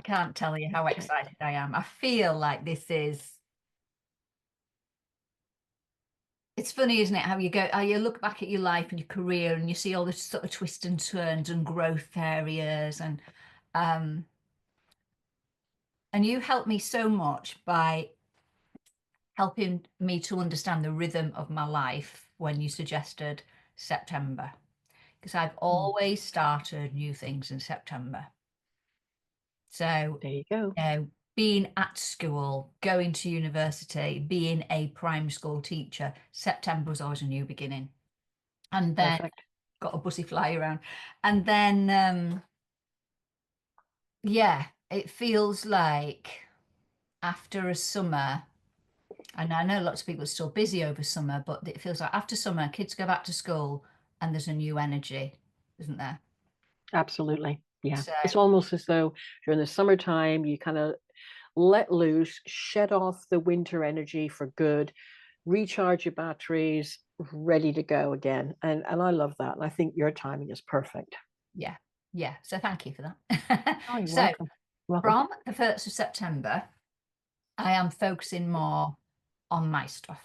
can't tell you how Okay. excited I am. I feel like it's funny, isn't it? How you look back at your life and your career and you see all the sort of twists and turns and growth areas um and you helped me so much by helping me to understand the rhythm of my life when you suggested September, because I've Mm, always started new things in September. So, there you go. being at school, going to university, being a primary school teacher, September was always a new beginning. And then Perfect. got a bussy fly around. And then, yeah, it feels like after a summer, and I know lots of people are still busy over summer, but it feels like after summer, kids go back to school and there's a new energy, isn't there? Absolutely. Yeah. So, It's almost as though during the summertime, you kind of let loose, shed off the winter energy for good, recharge your batteries, ready to go again. And I love that. And I think your timing is perfect. yeah, yeah. So, thank you for that. Oh, you're So, welcome. Welcome. from the 1st of September, I am focusing more on my stuff.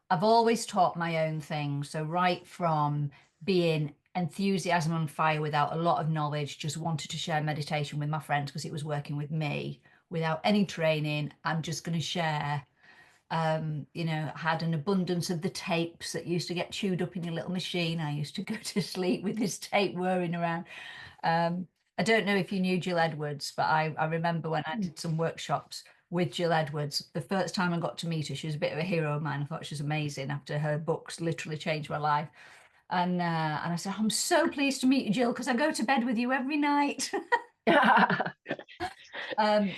I've always taught my own thing. So, right from being enthusiasm on fire without a lot of knowledge, just wanted to share meditation with my friends because it was working with me without any training. I'm just going to share. Had an abundance of the tapes that used to get chewed up in your little machine. I used to go to sleep with this tape whirring around. I don't know if you knew Jill Edwards, but I remember when I Mm. did some workshops with Jill Edwards, the first time I got to meet her, she was a bit of a hero of mine. I thought she was amazing after her books literally changed my life. And I said, I'm so pleased to meet you, Jill, because I go to bed with you every night.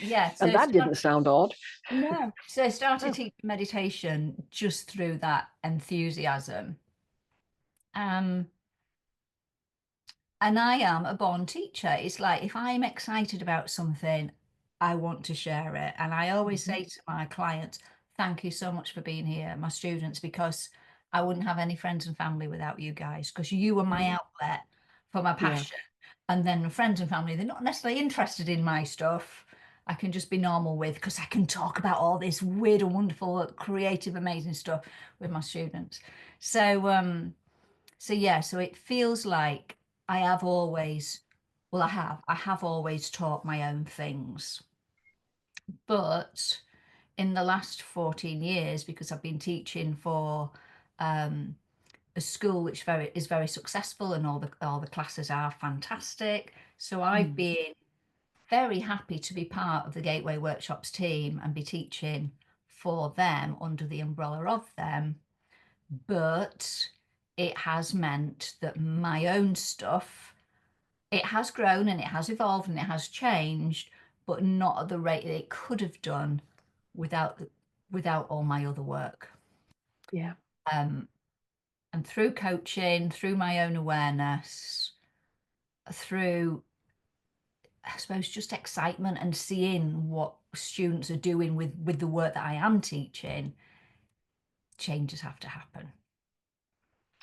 Yeah, And that didn't sound odd. no. So I started Oh, teaching meditation just through that enthusiasm. Um, And I am a born teacher. It's like if I'm excited about something, I want to share it. And I always mhm. say to my clients, thank you so much for being here, my students, because I wouldn't have any friends and family without you guys, because you were my outlet for my Yeah. passion. And then friends and family, they're not necessarily interested in my stuff. I can just be normal with because I can talk about all this weird and wonderful, creative, amazing stuff with my students. So, yeah, so it feels like I have always, well, I have always taught my own things. But in the last 14 years, because I've been teaching for um, a school which is very successful and all the classes are fantastic. So I've Mm. been very happy to be part of the Gateway Workshops team and be teaching for them under the umbrella of them. But it has meant that my own stuff, it has grown and it has evolved and it has changed, but not at the rate that it could have done without without all my other work. Yeah. Um, and through coaching, through my own awareness, through I suppose just excitement and seeing what students are doing with the work that I am teaching, changes have to happen.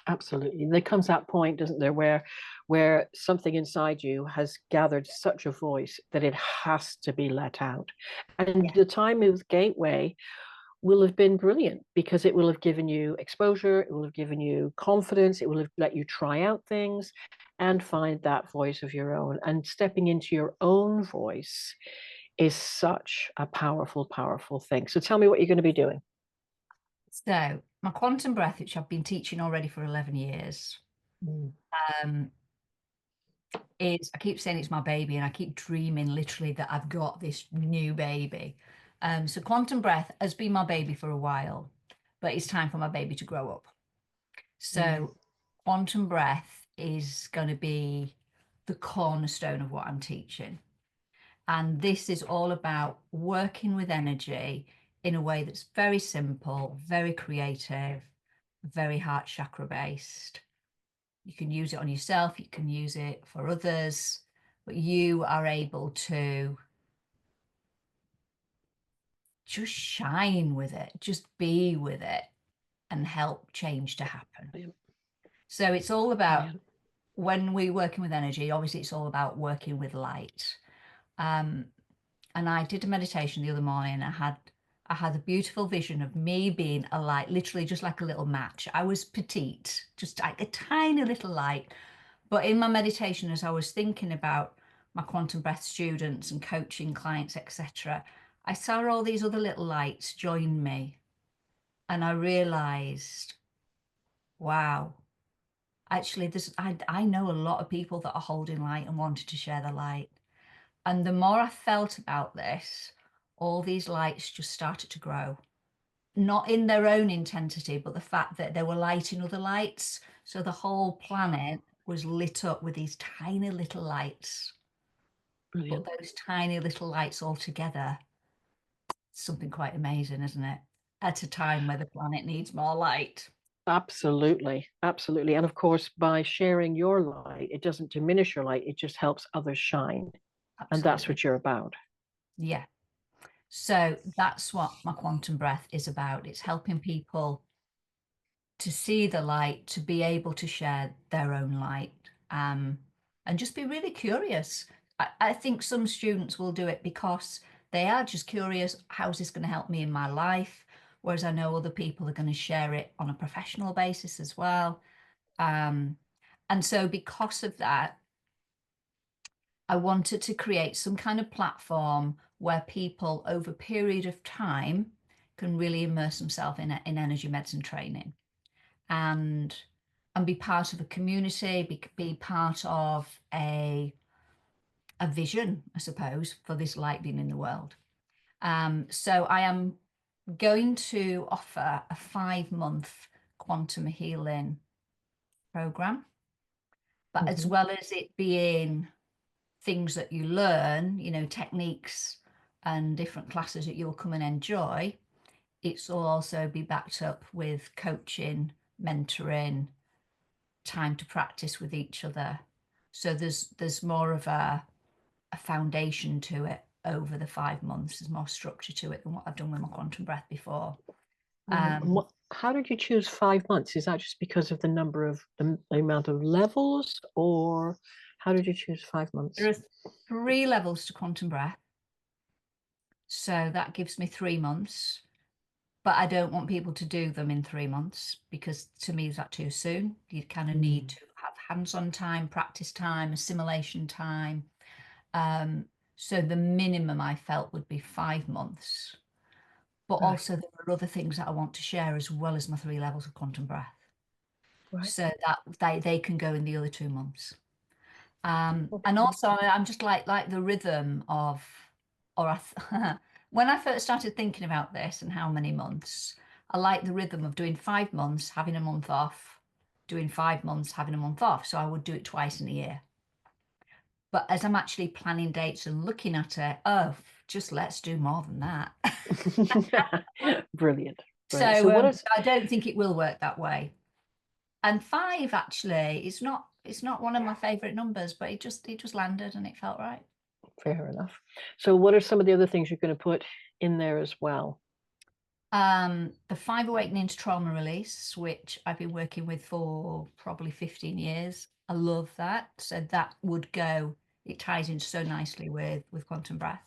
Absolutely. There comes that point, doesn't there, where something inside you has gathered such a voice that it has to be let out. And Yeah. the time with Gateway will have been brilliant because it will have given you exposure, it will have given you confidence, it will have let you try out things and find that voice of your own. And stepping into your own voice is such a powerful, powerful thing. So tell me what you're going to be doing. So my quantum breath, which I've been teaching already for 11 years, Mm. um, is I keep saying it's my baby, and I keep dreaming literally that I've got this new baby. So quantum breath has been my baby for a while, but it's time for my baby to grow up. Mm. So quantum breath is going to be the cornerstone of what I'm teaching. And this is all about working with energy in a way that's very simple, very creative, very heart chakra based. You can use it on yourself, you can use it for others, but you are able to just shine with it, just be with it, and help change to happen. Brilliant. So it's all about Brilliant. when we're working with energy, obviously, it's all about working with light. Um, And I did a meditation the other morning. I had a beautiful vision of me being a light, literally just like a little match. I was petite, just like a tiny little light. But in my meditation, as I was thinking about my quantum breath students and coaching clients, etc., I saw all these other little lights join me. And I realized, wow, actually, I know a lot of people that are holding light and wanted to share the light. And the more I felt about this, all these lights just started to grow. Not in their own intensity, but the fact that they were lighting other lights. So the whole planet was lit up with these tiny little lights. But Brilliant. those tiny little lights all together, something quite amazing, isn't it? At a time where the planet needs more light. Absolutely. Absolutely. And of course, by sharing your light, it doesn't diminish your light, it just helps others shine. And that's Absolutely. what you're about. Yeah. So that's what my quantum breath is about. It's helping people to see the light, to be able to share their own light, and just be really curious. I think some students will do it because they are just curious, how's this going to help me in my life? Whereas I know other people are going to share it on a professional basis as well. Um, and so because of that, I wanted to create some kind of platform where people over a period of time can really immerse themselves in energy medicine training and be part of a community, be part of a vision, I suppose, for this light being in the world. So I am going to offer a 5 month quantum healing program, but as Mhm. well as it being things that you learn, you know, techniques and different classes that you'll come and enjoy, it's will also be backed up with coaching, mentoring, time to practice with each other. So there's more of a foundation to it over the 5 months. There's more structure to it than what I've done with my quantum breath before. Brilliant. And how did you choose 5 months? Is that just because of the number of the amount of levels, or how did you choose 5 months? There are 3 levels to quantum breath. So that gives me 3 months. But I don't want people to do them in 3 months because to me, is that too soon? You kind of need Mm, to have hands-on time, practice time, assimilation time. Um, so the minimum I felt would be 5 months. But right, also there are other things that I want to share as well as my 3 levels of quantum breath. right. So that they can go in the other 2 months. And Okay. also I'm just like the rhythm of, when I first started thinking about this and how many months, I like the rhythm of doing 5 months, having a month off, doing 5 months, having a month off. So I would do it twice in a year. But as I'm actually planning dates and looking at it, oh, just let's do more than that. Brilliant. Brilliant. So So what is I don't think it will work that way. And five actually is not one of my favorite numbers, but it just landed and it felt right. fair enough? So what are some of the other things you're going to put in there as well? The Five Awakenings Trauma Release, which I've been working with for probably 15 years. I love that. So that would go, it ties in so nicely with Quantum Breath.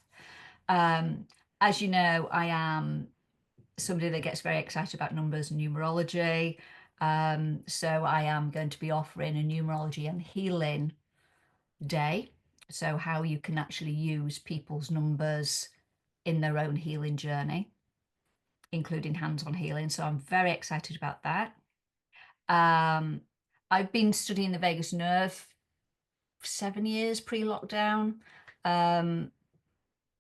Um, as you know, I am somebody that gets very excited about numbers and numerology. So I am going to be offering a numerology and healing day. So how you can actually use people's numbers in their own healing journey, including hands-on healing. So I'm very excited about that. Um, I've been studying the vagus nerve for 7 years pre-lockdown, um,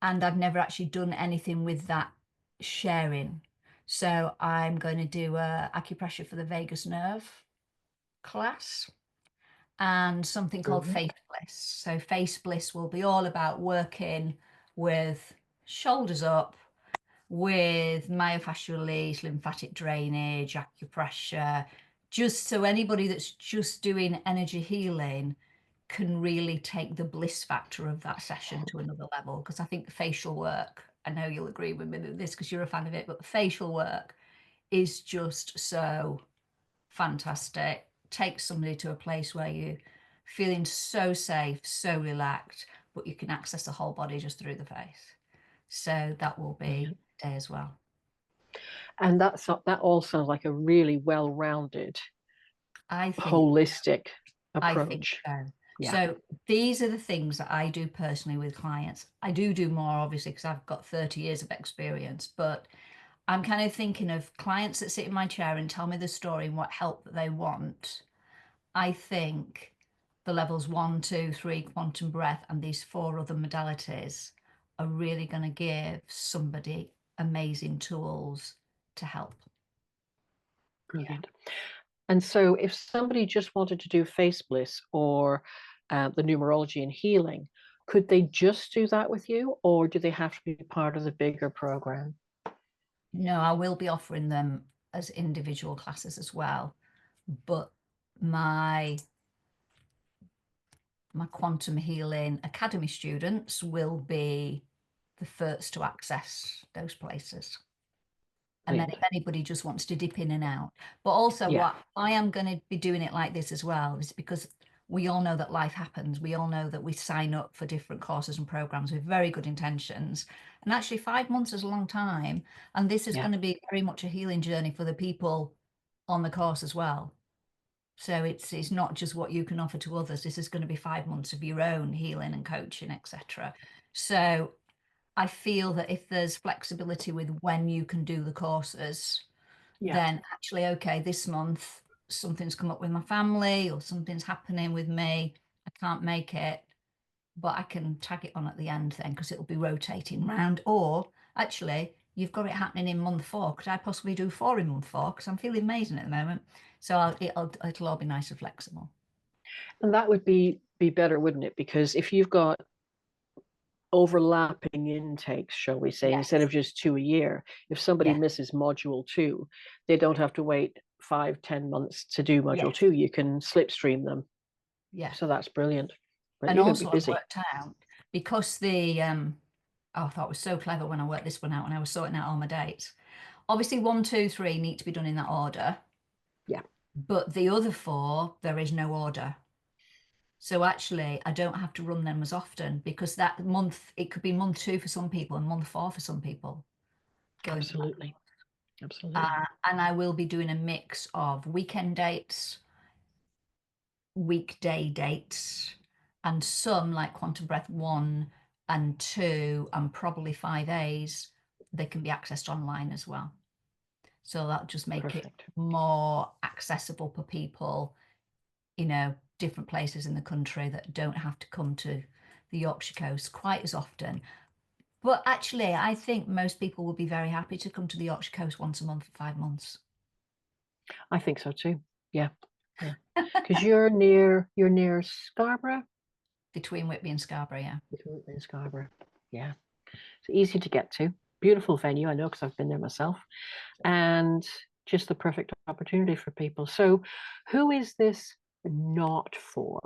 and I've never actually done anything with that sharing. So I'm going to do a acupressure for the vagus nerve class and something called Brilliant. face bliss. So face bliss will be all about working with shoulders up, with myofascial release, lymphatic drainage, acupressure, just so anybody that's just doing energy healing can really take the bliss factor of that session to another level. Because I think the facial work, I know you'll agree with me with this because you're a fan of it, but the facial work is just so fantastic. Takes somebody to a place where you're feeling so safe, so relaxed, but you can access the whole body just through the face. So that will be Brilliant. a day as well. And that all sounds like a really well-rounded, I think holistic I think approach. so. Yeah, So these are the things that I do personally with clients. I do more, obviously, because I've got 30 years of experience, but I'm kind of thinking of clients that sit in my chair and tell me the story and what help that they want. I think the levels 1, 2, 3, quantum breath, and these 4 other modalities are really going to give somebody amazing tools to help. brilliant. And so if somebody just wanted to do face bliss or the numerology and healing, could they just do that with you, or do they have to be part of the bigger program? No, I will be offering them as individual classes as well, but my quantum healing academy students will be the first to access those places. And then Brilliant. if anybody just wants to dip in and out. But also Yeah, what I am going to be doing it like this as well is because we all know that life happens. We all know that we sign up for different courses and programs with very good intentions. And actually 5 months is a long time. And this is yeah, going to be very much a healing journey for the people on the course as well. So it's not just what you can offer to others. This is going to be 5 months of your own healing and coaching, etc. So I feel that if there's flexibility with when you can do the courses, yeah. then actually, okay, this month something's come up with my family or something's happening with me. I can't make it, but I can tag it on at the end then because it'll be rotating round. Or actually, you've got it happening in month 4. Could I possibly do 4 in month 4? Because I'm feeling amazing at the moment. So it'll all be nice and flexible. And that would be better, wouldn't it? Because if you've got overlapping intakes, shall we say, instead Yes. of just 2 a year, if somebody Yeah. misses module 2, they don't have to wait 5, 10 months to do module Yes. 2. You can slipstream them. Yeah. So that's brilliant. But And you're going to also be I've busy. worked out because oh, I thought it was so clever when I worked this one out when I was sorting out all my dates. Obviously, 1, 2, 3 need to be done in that order, Yeah, but the other 4, there is no order. So actually, I don't have to run them as often because that month, it could be month 2 for some people and month 4 for some people going to that. absolutely. Absolutely. And I will be doing a mix of weekend dates, weekday dates, and some like Quantum Breath 1 and 2, and probably 5As, they can be accessed online as well. So that'll just make it Perfect. more accessible for people, different places in the country that don't have to come to the Yorkshire coast quite as often. But actually, I think most people will be very happy to come to the Yorkshire coast once a month for 5 months. I think so too. Yeah. Yeah. Because you're near Scarborough? Between Whitby and Scarborough, yeah. In Scarborough. Yeah. It's easy to get to. Beautiful venue, I know, because I've been there myself. And just the perfect opportunity for people. So who is this not for?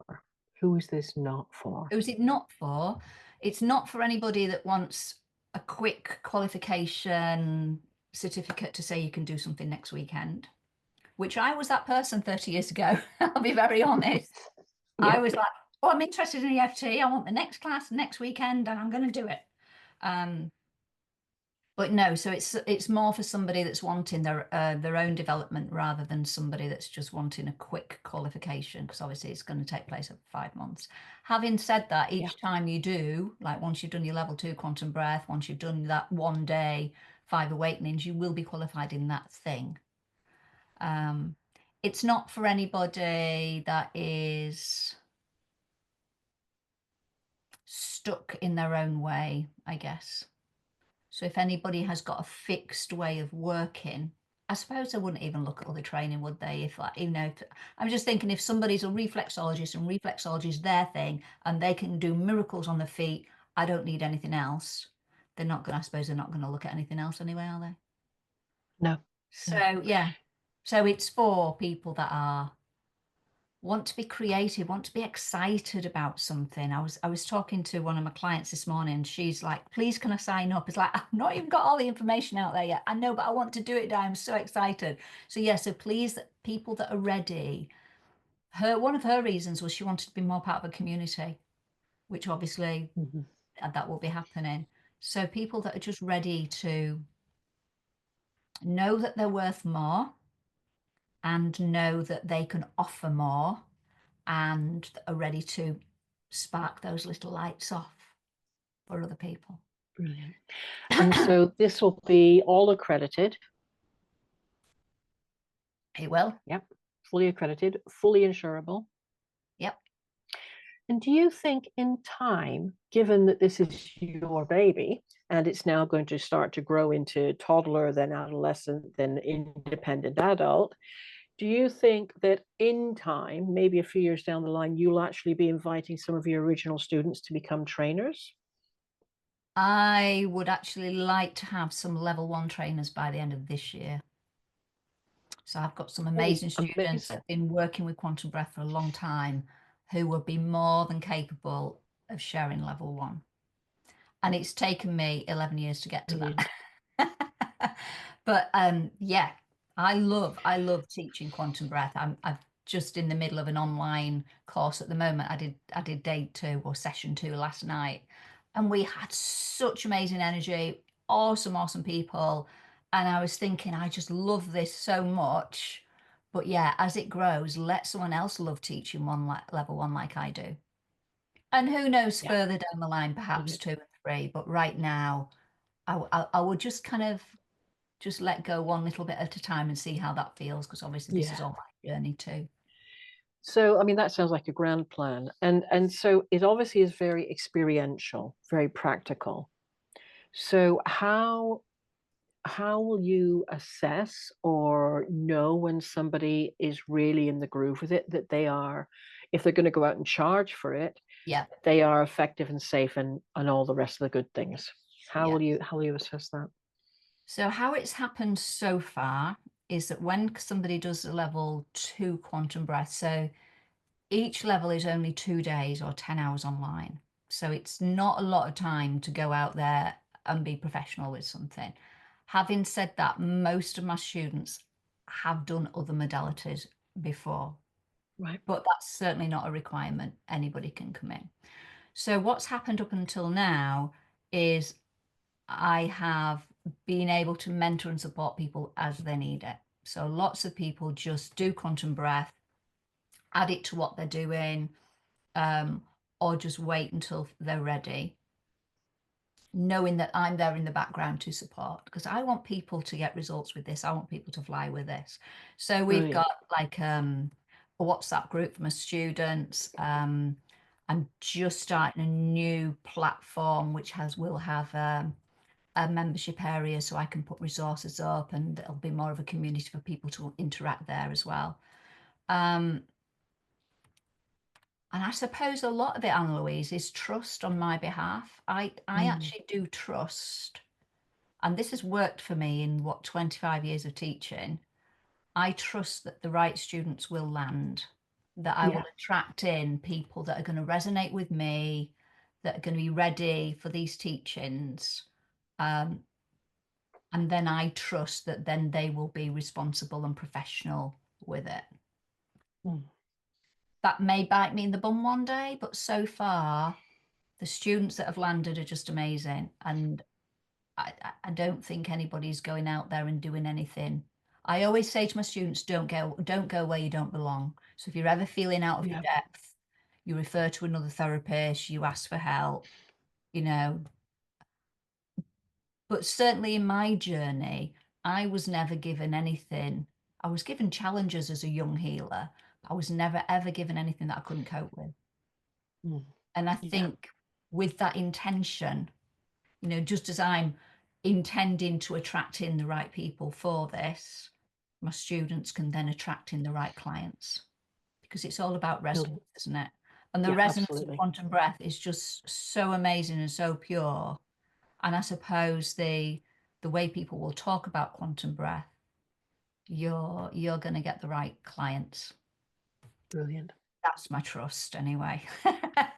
Who is this not for? Who's it not for? It's not for anybody that wants a quick qualification certificate to say you can do something next weekend, which I was that person 30 years ago. I'll be very honest. I Yep. was like, oh, I'm interested in EFT. I want the next class next weekend and I'm going to do it. But no, so it's more for somebody that's wanting their own development rather than somebody that's just wanting a quick qualification, because obviously it's going to take place over 5 months. Having said that, Yeah. each time you do, like once you've done your level 2 quantum breath, once you've done that 1 day 5 awakenings, you will be qualified in that thing. It's not for anybody that is stuck in their own way, I guess. So if anybody has got a fixed way of working, I suppose they wouldn't even look at other training, would they? If like, I'm just thinking if somebody's a reflexologist and reflexology is their thing and they can do miracles on the feet, I don't need anything else. I suppose they're not going to look at anything else anyway, are they? No. No. So yeah. So it's for people that want to be creative, want to be excited about something. I was talking to one of my clients this morning. She's like, please can I sign up? It's like, I've not even got all the information out there yet. I know, but I want to do it now. I'm so excited. So yeah, so please, people that are ready. One of her reasons was she wanted to be more part of a community, which obviously Mhm. that will be happening. So people that are just ready to know that they're worth more and know that they can offer more and are ready to spark those little lights off for other people. Brilliant. And so this will be all accredited. It will. Yep. Fully accredited, fully insurable. Yep. And do you think in time, given that this is your baby and it's now going to start to grow into toddler, then adolescent, then independent adult, do you think that in time, maybe a few years down the line, you'll actually be inviting some of your original students to become trainers? I would actually like to have some level 1 trainers by the end of this year. So I've got some Oh, amazing students that amazing. have been working with quantum breath for a long time who would be more than capable of sharing level 1. And it's taken me 11 years to get to Brilliant. that. But yeah, I love teaching quantum breath. I'm just in the middle of an online course at the moment. I did day 2 or session 2 last night, and we had such amazing energy, awesome people. And I was thinking, I just love this so much. But yeah, as it grows, let someone else love teaching level 1 like I do. And who knows Yeah, further down the line, perhaps brilliant. 2 and 3. But right now, I would just kind of just let go one little bit at a time and see how that feels, because obviously this is Yeah. all my journey too. So, I mean, that sounds like a grand plan. And so it obviously is very experiential, very practical. So how will you assess or know when somebody is really in the groove with it, that they are, if they're going to go out and charge for it, Yeah, they are effective and safe and all the rest of the good things? How yeah. will you assess that? So how it's happened so far is that when somebody does a level 2 quantum breath, so each level is only 2 days or 10 hours online. So it's not a lot of time to go out there and be professional with something. Having said that, most of my students have done other modalities before, Right. but that's certainly not a requirement. Anybody can come in. So what's happened up until now is I have been able to mentor and support people as they need it. So lots of people just do quantum breath, add it to what they're doing, um, or just wait until they're ready, knowing that I'm there in the background to support, because I want people to get results with this. I want people to fly with this. So we've got Brilliant. like a WhatsApp group for my students. I'm just starting a new platform which will have a membership area, so I can put resources up and there'll be more of a community for people to interact there as well. And I suppose a lot of it, Anna Louise, is trust on my behalf. I Mm, actually do trust, and this has worked for me in what, 25 years of teaching. I trust that the right students will land, that I will yeah. attract in people that are going to resonate with me, that are going to be ready for these teachings. Um, and then I trust that then they will be responsible and professional with it. Mm, That may bite me in the bum one day, but so far, the students that have landed are just amazing. And I don't think anybody's going out there and doing anything. I always say to my students, don't go where you don't belong. So if you're ever feeling out of your yeah. depth, you refer to another therapist, you ask for help, you know. But certainly in my journey, I was never given anything. I was given challenges as a young healer, but I was never ever given anything that I couldn't cope with. Mm, And I yeah. think with that intention, just as I'm intending to attract in the right people for this, my students can then attract in the right clients, because it's all about resonance, Brilliant. isn't it? And the Yeah, resonance of absolutely. quantum breath is just so amazing and so pure. And I suppose the way people will talk about quantum breath, you're going to get the right clients. Brilliant. That's my trust anyway.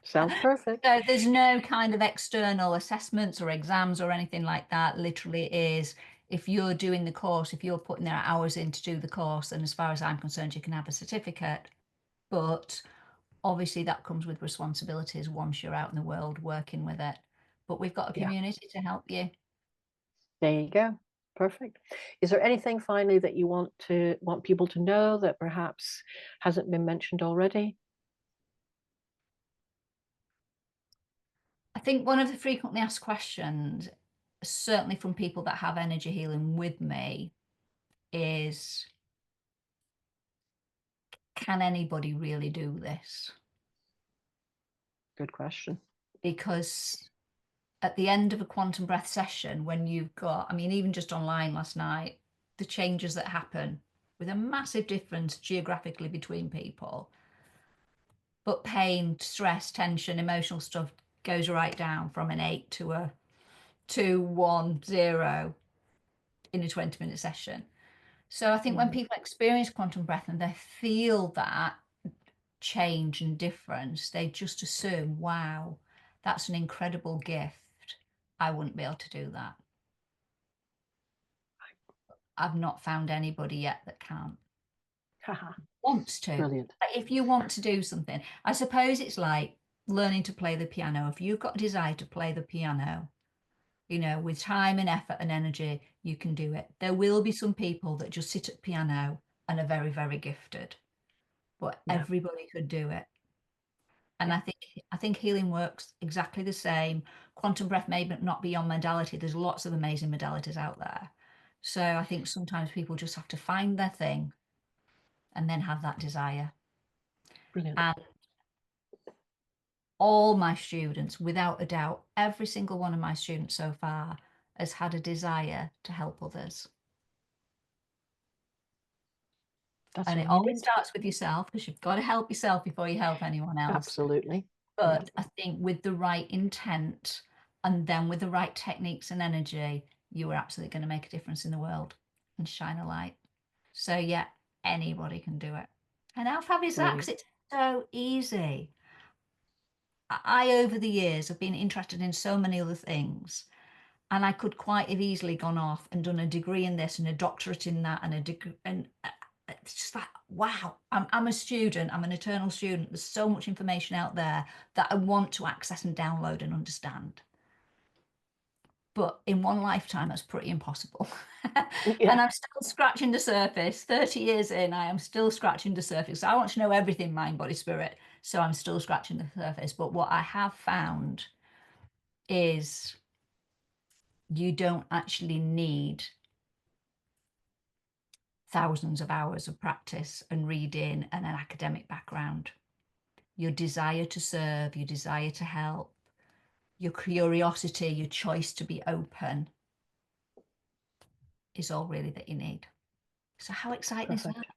Sounds perfect. So there's no kind of external assessments or exams or anything like that. Literally it is, if you're doing the course, if you're putting their hours in to do the course, and as far as I'm concerned, you can have a certificate. But obviously that comes with responsibilities once you're out in the world working with it. but we've got a Yeah. community to help you. There you go. Perfect. Is there anything finally that you want people to know that perhaps hasn't been mentioned already? I think one of the frequently asked questions, certainly from people that have energy healing with me, is can anybody really do this? Good question. Because at the end of a quantum breath session, when you've got, I mean, even just online last night, the changes that happen with a massive difference geographically between people, but pain, stress, tension, emotional stuff goes right down from an 8 to a 2, 1, 0 in a 20-minute session. So I think when people experience quantum breath and they feel that change and difference, they just assume, wow, that's an incredible gift. I wouldn't be able to do that. I've not found anybody yet that can. Haha. Wants to. Brilliant. If you want to do something, I suppose it's like learning to play the piano. If you've got a desire to play the piano, with time and effort and energy, you can do it. There will be some people that just sit at the piano and are very, very gifted, but Yeah. everybody could do it. And Yeah. I think healing works exactly the same. Quantum breath may not be your modality. There's lots of amazing modalities out there. So I think sometimes people just have to find their thing and then have that desire. Brilliant. And all my students, without a doubt, every single one of my students so far has had a desire to help others. That's And all it you always need. starts with yourself because you've got to help yourself before you help anyone else. Absolutely. Yeah. But I think with the right intent and then with the right techniques and energy, you are absolutely going to make a difference in the world and shine a light. So yeah, anybody can do it. And how fab is that? Because Brilliant. it's so easy. I, over the years, have been interested in so many other things. And I could quite have easily gone off and done a degree in this and a doctorate in that and a degree. And it's just like, wow, I'm a student. I'm an eternal student. There's so much information out there that I want to access and download and understand. But in one lifetime, that's pretty impossible. And Yeah. I'm still scratching the surface. 30 years in, I am still scratching the surface. I want to know everything, mind, body, spirit. So I'm still scratching the surface. But what I have found is you don't actually need thousands of hours of practice and reading and an academic background. Your desire to serve, your desire to help, your curiosity, your choice to be open is all really that you need. So how exciting is that? Perfect.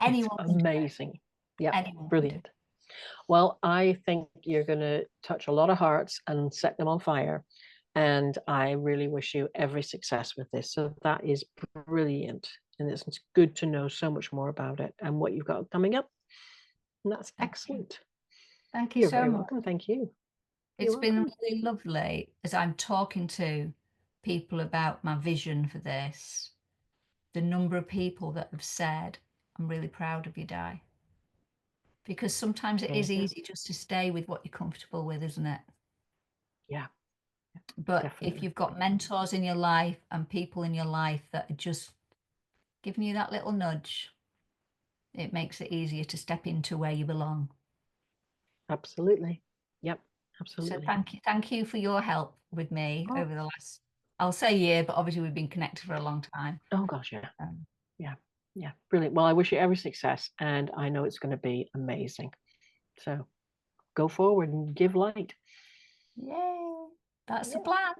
It's Anyone can do it. amazing. Yeah. Anyone can do it. Brilliant. Well, I think you're going to touch a lot of hearts and set them on fire. And I really wish you every success with this. So that is brilliant. And it's good to know so much more about it and what you've got coming up. And that's Thank you. excellent. Thank you You're so very much. welcome. Thank you. It's You're been welcome. really lovely as I'm talking to people about my vision for this. The number of people that have said, I'm really proud of you, Di. Because sometimes it There is you go. easy just to stay with what you're comfortable with, isn't it? Yeah, But if definitely. you've got mentors in your life and people in your life that are just giving you that little nudge, it makes it easier to step into where you belong. Absolutely. Yep, So absolutely. thank you for your help with me Oh, over the last, I'll say year, but obviously we've been connected for a long time. oh gosh, yeah. Um, Yeah. Yeah. Brilliant. Well, I wish you every success and I know it's going to be amazing. So go forward and give light. Yay, that's the Yeah. plan.